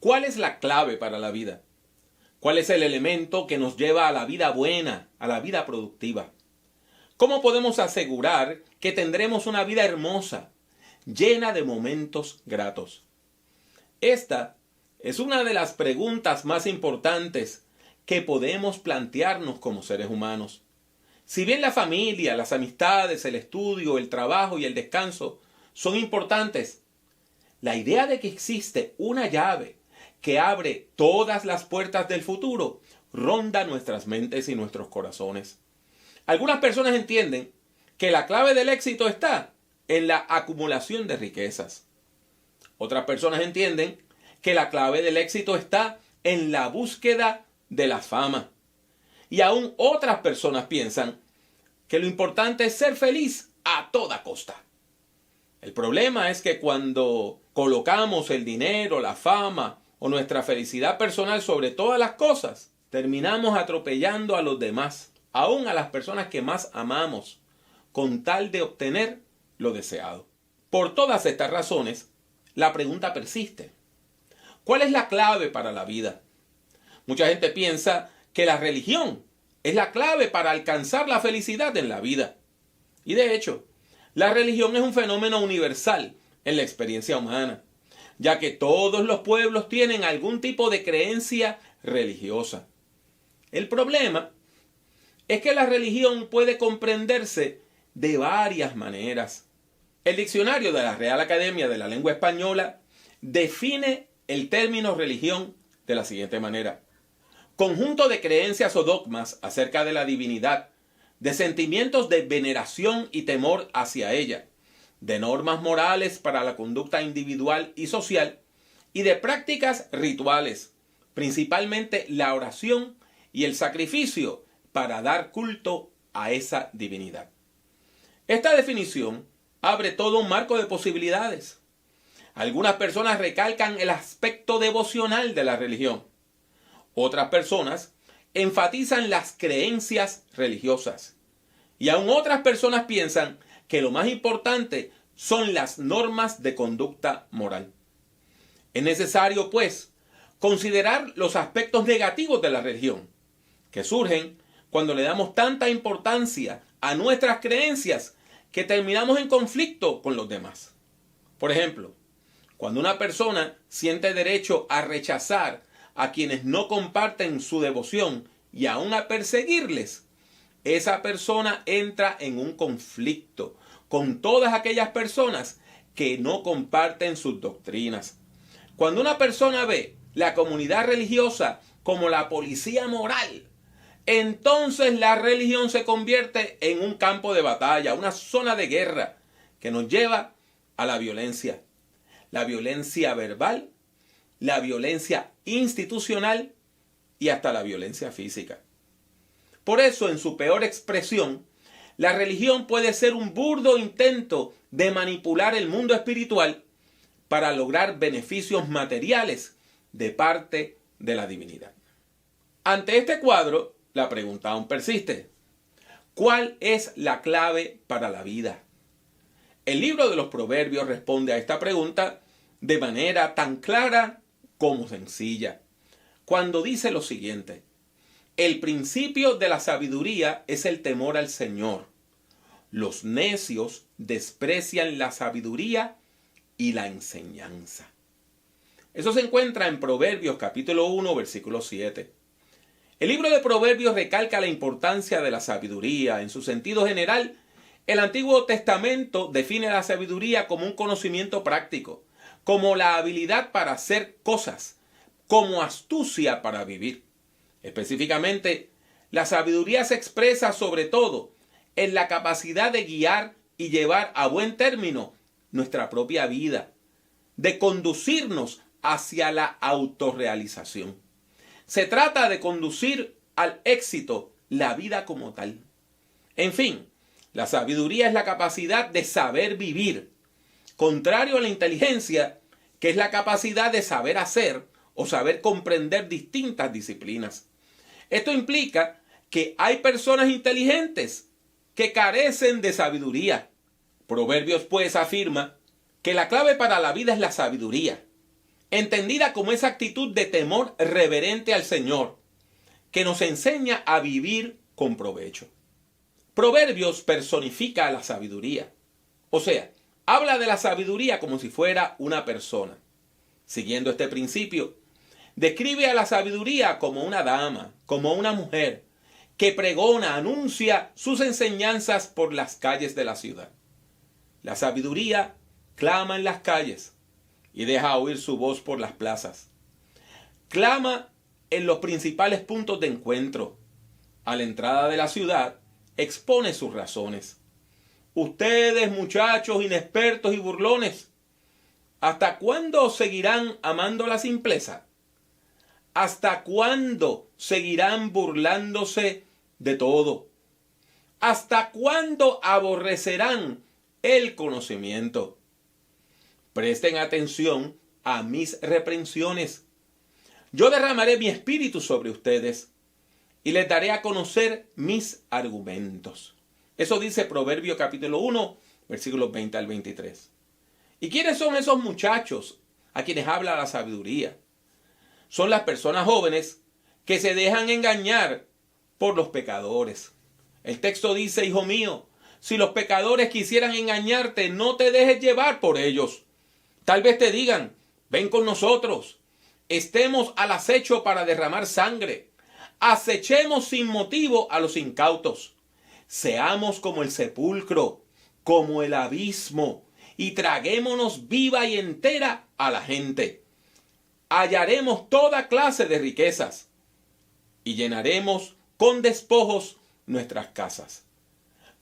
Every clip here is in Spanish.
¿Cuál es la clave para la vida? ¿Cuál es el elemento que nos lleva a la vida buena, a la vida productiva? ¿Cómo podemos asegurar que tendremos una vida hermosa, llena de momentos gratos? Esta es una de las preguntas más importantes que podemos plantearnos como seres humanos. Si bien la familia, las amistades, el estudio, el trabajo y el descanso son importantes, la idea de que existe una llave que abre todas las puertas del futuro ronda nuestras mentes y nuestros corazones. Algunas personas entienden que la clave del éxito está en la acumulación de riquezas. Otras personas entienden que la clave del éxito está en la búsqueda de la fama. Y aún otras personas piensan que lo importante es ser feliz a toda costa. El problema es que cuando colocamos el dinero, la fama o nuestra felicidad personal sobre todas las cosas, terminamos atropellando a los demás, aún a las personas que más amamos, con tal de obtener lo deseado. Por todas estas razones, la pregunta persiste. ¿Cuál es la clave para la vida? Mucha gente piensa que la religión es la clave para alcanzar la felicidad en la vida. Y de hecho, la religión es un fenómeno universal en la experiencia humana, ya que todos los pueblos tienen algún tipo de creencia religiosa. El problema es que la religión puede comprenderse de varias maneras. El diccionario de la Real Academia de la Lengua Española define el término religión de la siguiente manera: conjunto de creencias o dogmas acerca de la divinidad, de sentimientos de veneración y temor hacia ella, de normas morales para la conducta individual y social, y de prácticas rituales, principalmente la oración y el sacrificio para dar culto a esa divinidad. Esta definición abre todo un marco de posibilidades. Algunas personas recalcan el aspecto devocional de la religión. Otras personas enfatizan las creencias religiosas. Y aún otras personas piensan que lo más importante son las normas de conducta moral. Es necesario, pues, considerar los aspectos negativos de la religión, que surgen cuando le damos tanta importancia a nuestras creencias que terminamos en conflicto con los demás. Por ejemplo, cuando una persona siente derecho a rechazar a quienes no comparten su devoción y aún a perseguirles, esa persona entra en un conflicto con todas aquellas personas que no comparten sus doctrinas. Cuando una persona ve la comunidad religiosa como la policía moral, entonces la religión se convierte en un campo de batalla, una zona de guerra que nos lleva a la violencia verbal, la violencia institucional y hasta la violencia física. Por eso, en su peor expresión, la religión puede ser un burdo intento de manipular el mundo espiritual para lograr beneficios materiales de parte de la divinidad. Ante este cuadro, la pregunta aún persiste: ¿cuál es la clave para la vida? El libro de los Proverbios responde a esta pregunta de manera tan clara como sencilla, cuando dice lo siguiente: el principio de la sabiduría es el temor al Señor. Los necios desprecian la sabiduría y la enseñanza. Eso se encuentra en Proverbios capítulo 1, versículo 7. El libro de Proverbios recalca la importancia de la sabiduría. En su sentido general, el Antiguo Testamento define la sabiduría como un conocimiento práctico, como la habilidad para hacer cosas, como astucia para vivir. Específicamente, la sabiduría se expresa sobre todo en la capacidad de guiar y llevar a buen término nuestra propia vida, de conducirnos hacia la autorrealización. Se trata de conducir al éxito la vida como tal. En fin, la sabiduría es la capacidad de saber vivir, contrario a la inteligencia, que es la capacidad de saber hacer o saber comprender distintas disciplinas. Esto implica que hay personas inteligentes que carecen de sabiduría. Proverbios pues afirma que la clave para la vida es la sabiduría. entendida como esa actitud de temor reverente al Señor, que nos enseña a vivir con provecho. Proverbios personifica a la sabiduría, o sea, habla de la sabiduría como si fuera una persona. Siguiendo este principio, describe a la sabiduría como una dama, como una mujer, que pregona, anuncia sus enseñanzas por las calles de la ciudad. La sabiduría clama en las calles y deja oír su voz por las plazas. Clama en los principales puntos de encuentro. A la entrada de la ciudad expone sus razones. Ustedes, muchachos inexpertos y burlones, ¿hasta cuándo seguirán amando la simpleza? ¿Hasta cuándo seguirán burlándose de todo? ¿Hasta cuándo aborrecerán el conocimiento? Presten atención a mis reprensiones. Yo derramaré mi espíritu sobre ustedes y les daré a conocer mis argumentos. Eso dice Proverbio capítulo 1, versículos 20 al 23. ¿Y quiénes son esos muchachos a quienes habla la sabiduría? Son las personas jóvenes que se dejan engañar por los pecadores. El texto dice, hijo mío, si los pecadores quisieran engañarte, no te dejes llevar por ellos. Tal vez te digan, ven con nosotros, estemos al acecho para derramar sangre, acechemos sin motivo a los incautos, seamos como el sepulcro, como el abismo, y traguémonos viva y entera a la gente. Hallaremos toda clase de riquezas y llenaremos con despojos nuestras casas.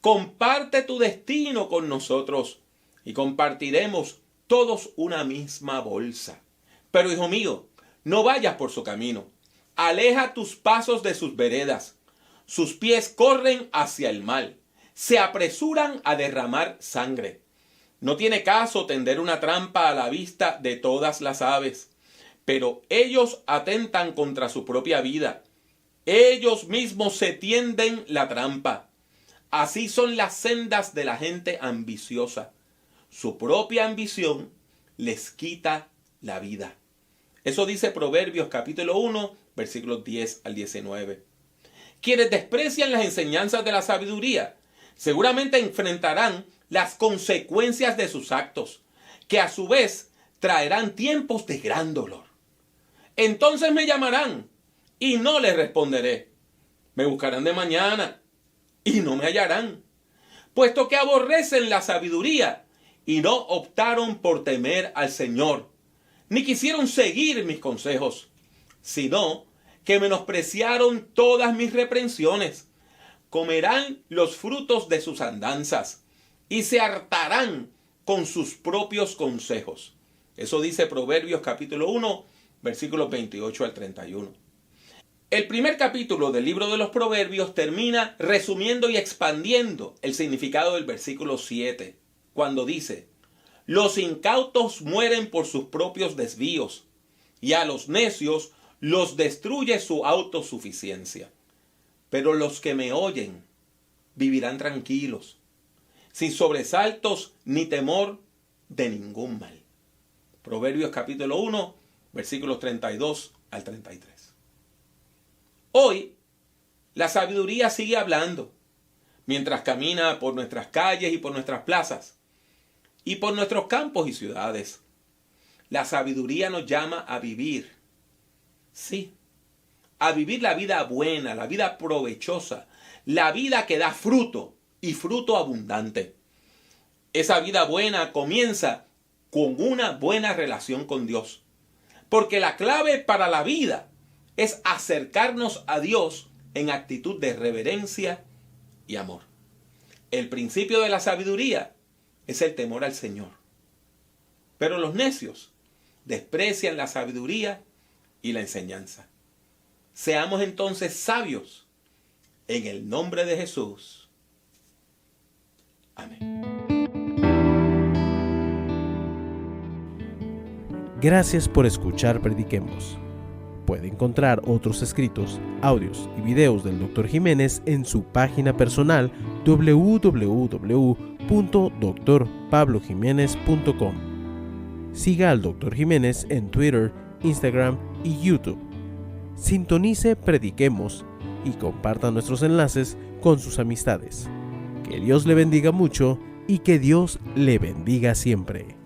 Comparte tu destino con nosotros y compartiremos todos una misma bolsa. Pero, hijo mío, no vayas por su camino. Aleja tus pasos de sus veredas. Sus pies corren hacia el mal. Se apresuran a derramar sangre. No tiene caso tender una trampa a la vista de todas las aves. Pero ellos atentan contra su propia vida. Ellos mismos se tienden la trampa. Así son las sendas de la gente ambiciosa. Su propia ambición les quita la vida. Eso dice Proverbios capítulo 1, versículos 10 al 19. Quienes desprecian las enseñanzas de la sabiduría seguramente enfrentarán las consecuencias de sus actos, que a su vez traerán tiempos de gran dolor. Entonces me llamarán y no les responderé. Me buscarán de mañana y no me hallarán, puesto que aborrecen la sabiduría y no optaron por temer al Señor, ni quisieron seguir mis consejos, sino que menospreciaron todas mis reprensiones. Comerán los frutos de sus andanzas y se hartarán con sus propios consejos. Eso dice Proverbios capítulo 1, versículos 28 al 31. El primer capítulo del libro de los Proverbios termina resumiendo y expandiendo el significado del versículo 7, cuando dice: los incautos mueren por sus propios desvíos, y a los necios los destruye su autosuficiencia. Pero los que me oyen vivirán tranquilos, sin sobresaltos ni temor de ningún mal. Proverbios capítulo 1, versículos 32 al 33. Hoy, la sabiduría sigue hablando, mientras camina por nuestras calles y por nuestras plazas, y por nuestros campos y ciudades. La sabiduría nos llama a vivir, sí, a vivir la vida buena, la vida provechosa, la vida que da fruto y fruto abundante. Esa vida buena comienza con una buena relación con Dios, porque la clave para la vida es acercarnos a Dios en actitud de reverencia y amor. El principio de la sabiduría es el temor al Señor. Pero los necios desprecian la sabiduría y la enseñanza. Seamos entonces sabios en el nombre de Jesús. Amén. Gracias por escuchar Prediquemos. Puede encontrar otros escritos, audios y videos del Dr. Jiménez en su página personal www.drpablojimenez.com. Siga al Dr. Jiménez en Twitter, Instagram y YouTube. Sintonice Prediquemos y comparta nuestros enlaces con sus amistades. Que Dios le bendiga mucho y que Dios le bendiga siempre.